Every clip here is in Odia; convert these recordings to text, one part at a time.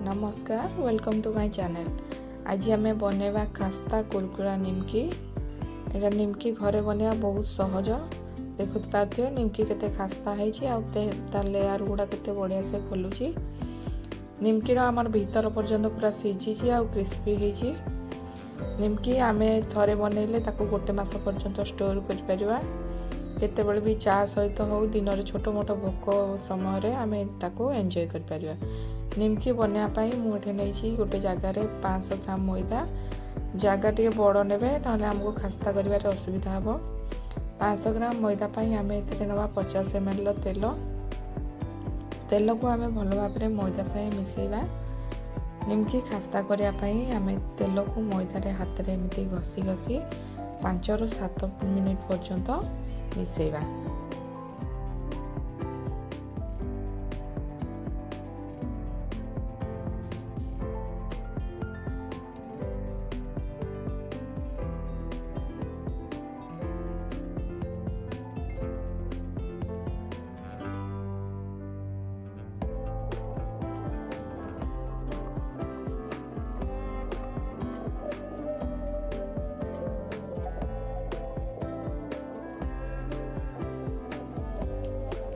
नमस्कार वेलकम टू माय चैनल। आज आम बनवा खास्ता कुरकुरा निमकी। एटा निमकी घरे बनवा बहुत सहज। देखु पारे निमकी केते खास्ता है लेयर गुड़ा केते बढ़िया से खोलुची। निमकीर आमर भीतर पर्यंत पूरा सीझी आ क्रिस्पी है। निमकी आम थरे बनइले ताको गोटे मास पर्यंत स्टोर कर परिबा। केतेबेले भी चा सहित हो दिन में छोट मोट भोक समय आम ताको एंजॉय कर परिबा। निमकी बनवाई मुझे नहीं गोटे जगार 500 ग्राम मैदा। जगह टे बड़ ने ना आमको खास्ता कर असुविधा हे। 500 ग्राम मैदा आम ए ना 50 ml तेल को आम भल भाव मैदा साथ मिसेबा। निमकी खास्ता करने आम तेल को मैदार हाथ में एमती घसी घसी 5 ରୁ 7 मिनिट पर्यंत मिसेबा।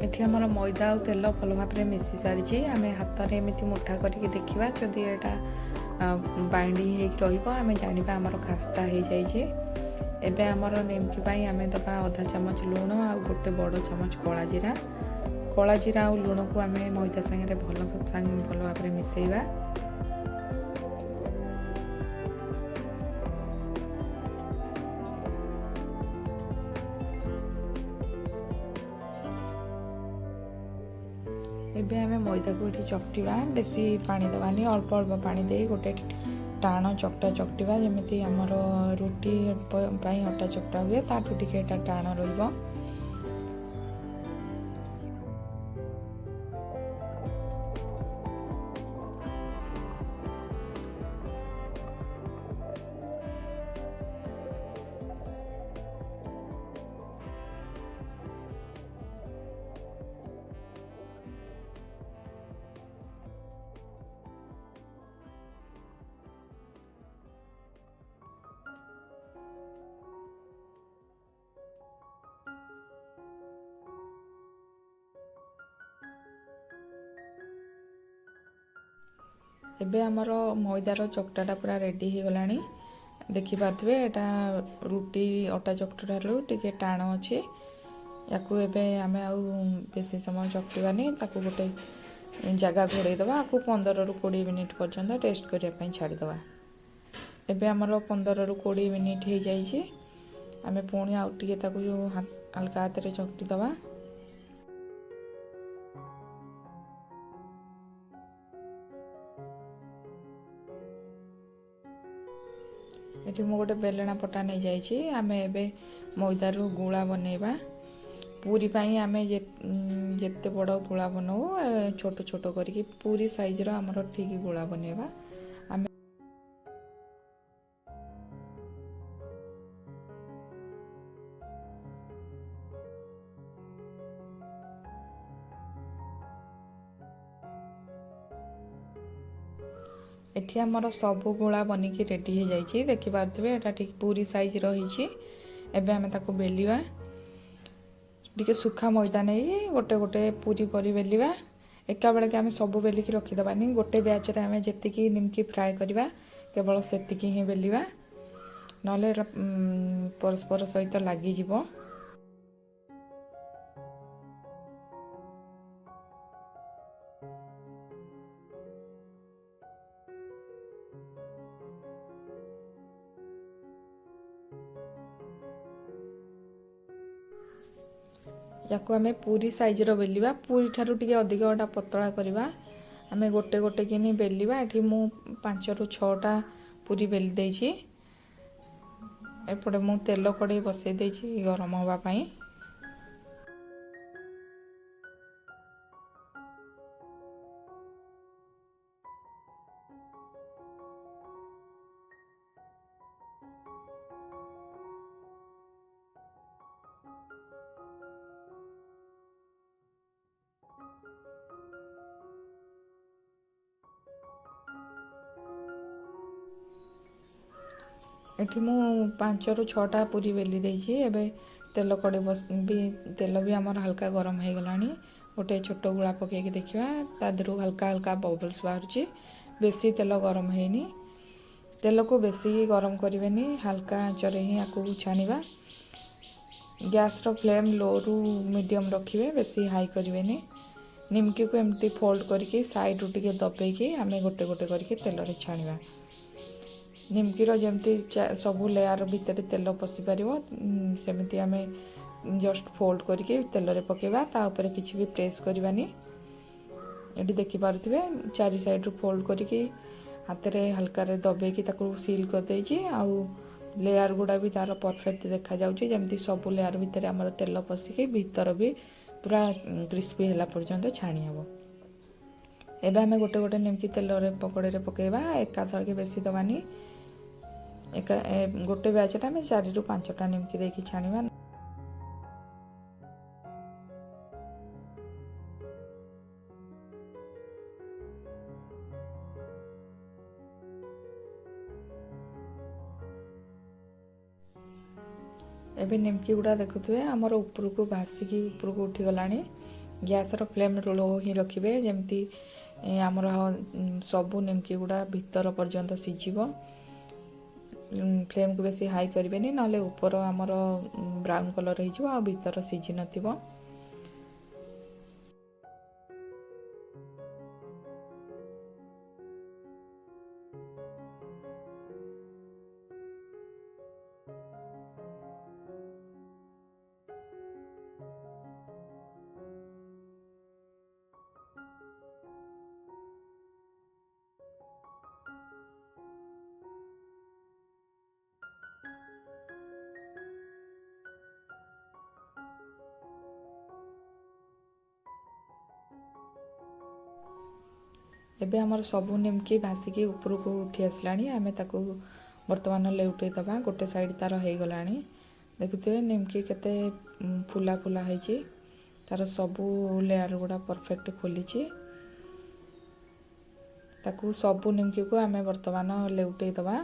एठी हमर मैदा और तेल भल भाव में मिसी सारी आम हाथ में एमती मुठा करके देखा जदि यहाँ बाइंडिंग होम जाना आमर खास्ता हो जाए। एबे आमर निमकी आम दबा आधा चामच लुण आ गोटे बड़ चामच कला जीरा और लुण को आम मैदा सागे भल भाव में मिसेबा। एबे आमे मैदा को ये चकटिबा। बेसी पानी दबानी, अल्प अल्प पानी दे गोटे टाण चकटा चकटिबा। जमी आमर रुटी अटा चकटा हुए ताठू टिके टाण रहिबो। एबे आमर मैदार चकटाटा पूरा रेडी हो गलानी। देखि पारे यहाँ रुटी अटा चकटा टे टाण अच्छे। या आम बेसी समय चकटानी गोटे जगह घोड़ेदवा। आपको 15 ରୁ 20 मिनिट पर्यंत टेस्ट करने छाड़ीदवा। एबे आमर 15 ରୁ 20 मिनिट हो जाए। आम पुणी आउ टे हल्का हाथ में चकटीदवा। ये मु गोटे बेलना पटा नहीं जाइए। आम एबे मैदारू गुला बनइबा। पूरी पाई आम जिते बड़ गुला बनाऊ छोट छोट करके पूरी साइज आमर ठीक गुला बनइबा। आम एठी आमर सब गोला बनिकी रेडी हो जाइए। देखि पारे यहाँ ठीक पूरी साइज रही। एबे आम ताको बेलिबा। टिके सुखा मैदा नहीं गोटे गोटे पूरी परी बेलिबा। एका बेले आम सब बेलिकी रखीदबानी। गोटे बैच रे आम जेतिकी निमकी फ्राए करवा केवल सेतिकी ही बेलिबा, नले परस्पर सहित लगी जिवो। या आम पूरी साइज बेलिबा। पूरी ठारू टिके अधिक गोटा पतला करवा। आम गोटे गोटे कि बेलिबा। ये मु 5 ରୁ 6टा पूरी बेली देछि। एपटे मु तेल कड़े बसई देछि गरम होगा पाई। ଏଠି ମୁଁ 5ରୁ 6ଟା ପୁରୀ ବେଲି ଦେଇଛି। ଏବେ ତେଲ ତେଲ ବି ଆମର ହାଲକା ଗରମ ହେଇଗଲାଣି। ଗୋଟେ ଛୋଟ ଗୁଳା ପକାଇକି ଦେଖିବା, ତା ଦେହରୁ ହାଲକା ହାଲକା ବବଲ୍ସ ବାହାରୁଛି। ବେଶୀ ତେଲ ଗରମ ହେଇନି। ତେଲକୁ ବେଶୀ ଗରମ କରିବେନି, ହାଲକା ଆଞ୍ଚରେ ହିଁ ଆକୁ ଛାଣିବା। ଗ୍ୟାସ୍ର ଫ୍ଲେମ୍ ଲୋରୁ ମିଡ଼ିୟମ୍ ରଖିବେ, ବେଶୀ ହାଇ କରିବେନି। ନିମକିକୁ ଏମିତି ଫୋଲ୍ଡ କରିକି ସାଇଡ଼ରୁ ଟିକେ ଦବେଇକି ଆମେ ଗୋଟେ ଗୋଟେ କରିକି ତେଲରେ ଛାଣିବା। ନିମକିର ଯେମିତି ସବୁ ଲେୟାର ଭିତରେ ତେଲ ପଶିପାରିବ, ସେମିତି ଆମେ ଜଷ୍ଟ ଫୋଲ୍ଡ କରିକି ତେଲରେ ପକାଇବା। ତା ଉପରେ କିଛି ବି ପ୍ରେସ୍ କରିବାନି। ଏଠି ଦେଖିପାରୁଥିବେ ଚାରି ସାଇଡ଼ରୁ ଫୋଲ୍ଡ କରିକି ହାତରେ ହାଲକାରେ ଦବେଇକି ତାକୁ ସିଲ୍ କରିଦେଇଛି। ଆଉ ଲେୟାର ଗୁଡ଼ା ବି ତା'ର ପରଫେକ୍ଟ ଦେଖାଯାଉଛି, ଯେମିତି ସବୁ ଲେୟାର ଭିତରେ ଆମର ତେଲ ପଶିକି ଭିତର ବି ପୁରା କ୍ରିସ୍ପି ହେଲା ପର୍ଯ୍ୟନ୍ତ ଛାଣି ହେବ। ଏବେ ଆମେ ଗୋଟେ ଗୋଟେ ନିମକି ପକୋଡ଼ରେ ପକାଇବା, ଏକାଥରକେ ବେଶୀ ଦେବାନି। ଗୋଟେ ବ୍ୟାଚ୍ରେ ଆମେ 4ରୁ 5ଟା ନିମକି ଦେଇକି ଛାଣିବା। ଏବେ ନିମକି ଗୁଡ଼ା ଦେଖୁଥିବେ ଆମର ଉପରକୁ ଭାସିକି ଉପରକୁ ଉଠିଗଲାଣି। ଗ୍ୟାସ୍ର ଫ୍ଲେମ୍ ଲୋ ହିଁ ରଖିବେ, ଯେମିତି ଆମର ସବୁ ନିମକି ଗୁଡ଼ା ଭିତର ପର୍ଯ୍ୟନ୍ତ ସିଝିବ। ଫ୍ଲେମ୍କୁ ବେଶୀ ହାଇ କରିବେନି, ନହେଲେ ଉପର ଆମର ବ୍ରାଉନ୍ କଲର୍ ହେଇଯିବ ଆଉ ଭିତର ସିଝି ନଥିବ। ଏବେ ଆମର ସବୁ ନିମକି ଭାସିକି ଉପରକୁ ଉଠି ଆସିଲାଣି। ଆମେ ତାକୁ ବର୍ତ୍ତମାନ ଲେଉଟାଇ ଦେବା। ଗୋଟେ ସାଇଡ଼୍ ତା'ର ହେଇଗଲାଣି। ଦେଖୁଥିବେ ନିମକି କେତେ ଫୁଲା ଫୁଲା ହେଇଛି। ତା'ର ସବୁ ଲେୟାର ଗୁଡ଼ା ପରଫେକ୍ଟ ଖୋଲିଛି। ତାକୁ ସବୁ ନିମକିକୁ ଆମେ ବର୍ତ୍ତମାନ ଲେଉଟାଇ ଦେବା।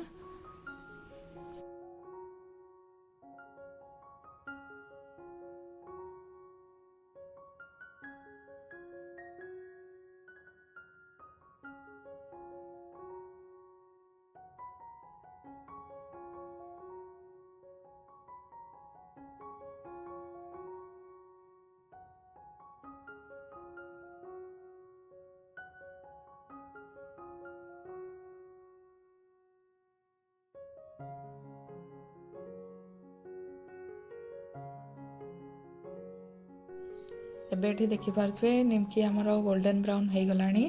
ଏବେ ଏଠି ଦେଖିପାରୁଥିବେ ନିମକି ଆମର ଗୋଲ୍ଡେନ୍ ବ୍ରାଉନ୍ ହେଇଗଲାଣି।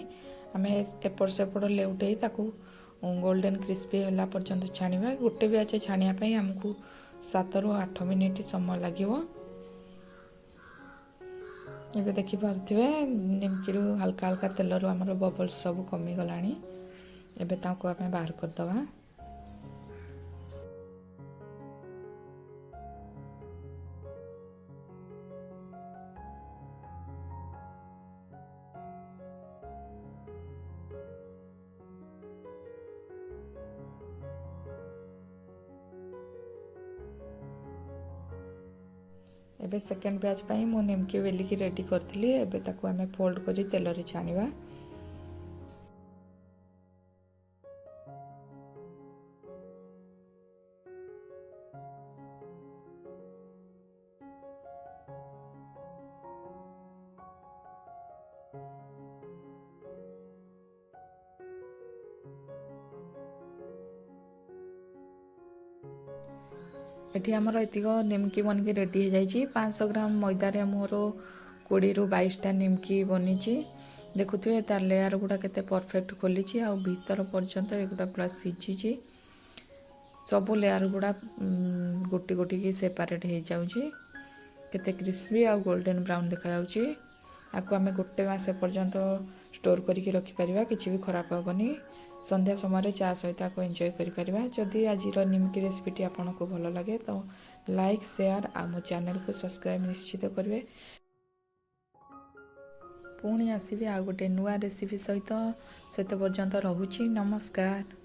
ଆମେ ଏପଟ ସେପଟ ଲେଉଟାଇ ତାକୁ ଗୋଲ୍ଡେନ୍ କ୍ରିସ୍ପି ହେଲା ପର୍ଯ୍ୟନ୍ତ ଛାଣିବା। ଗୋଟେ ବ୍ୟାଚ୍ ଛାଣିବା ପାଇଁ ଆମକୁ 7ରୁ 8 ମିନିଟ୍ ସମୟ ଲାଗିବ। ଏବେ ଦେଖିପାରୁଥିବେ ନିମକିରୁ ହାଲକା ହାଲକା ତେଲରୁ ଆମର ବବଲ୍ସ ସବୁ କମିଗଲାଣି। ଏବେ ତାକୁ ଆମେ ବାହାର କରିଦେବା। ଏବେ ସେକେଣ୍ଡ ବ୍ୟାଚ୍ ପାଇଁ ମୁଁ ନିମକି ବେଲିକି ରେଡ଼ି କରିଥିଲି। ଏବେ ତାକୁ ଆମେ ଫୋଲ୍ଡ କରି ତେଲରେ ଛାଣିବା। ଏଠି ଆମର ଏତିକ ନିମକି ବନିକି ରେଡ଼ି ହେଇଯାଇଛି। 500 ଗ୍ରାମ ମଇଦାରେ ମୋର 20ରୁ 22ଟା ନିମକି ବନିଛି। ଦେଖୁଥିବେ ତା ଲେୟାର ଗୁଡ଼ା କେତେ ପରଫେକ୍ଟ ଖୋଲିଛି, ଆଉ ଭିତର ପର୍ଯ୍ୟନ୍ତ ଏଗୁଡ଼ା ପୁରା ସିଝିଛି। ସବୁ ଲେୟାର ଗୁଡ଼ା ଗୋଟି ଗୋଟିକି ସେପାରେଟ୍ ହେଇଯାଉଛି। କେତେ କ୍ରିସ୍ପି ଆଉ ଗୋଲ୍ଡେନ୍ ବ୍ରାଉନ୍ ଦେଖାଯାଉଛି। ଆକୁ ଆମେ ଗୋଟେ ମାସ ପର୍ଯ୍ୟନ୍ତ ଷ୍ଟୋର୍ କରିକି ରଖିପାରିବା, କିଛି ବି ଖରାପ ହେବନି। ସନ୍ଧ୍ୟା ସମୟରେ ଚା ସହିତ ଆକୁ ଏନ୍ଜୟ କରିପାରିବା। ଯଦି ଆଜିର ନିମକି ରେସିପିଟି ଆପଣଙ୍କୁ ଭଲ ଲାଗେ ତ ଲାଇକ୍, ସେୟାର ଆଉ ମୋ ଚ୍ୟାନେଲକୁ ସବସ୍କ୍ରାଇବ୍ ନିଶ୍ଚିତ କରିବେ। ପୁଣି ଆସିବି ଆଉ ଗୋଟେ ନୂଆ ରେସିପି ସହିତ। ସେତେ ପର୍ଯ୍ୟନ୍ତ ରହୁଛି। ନମସ୍କାର।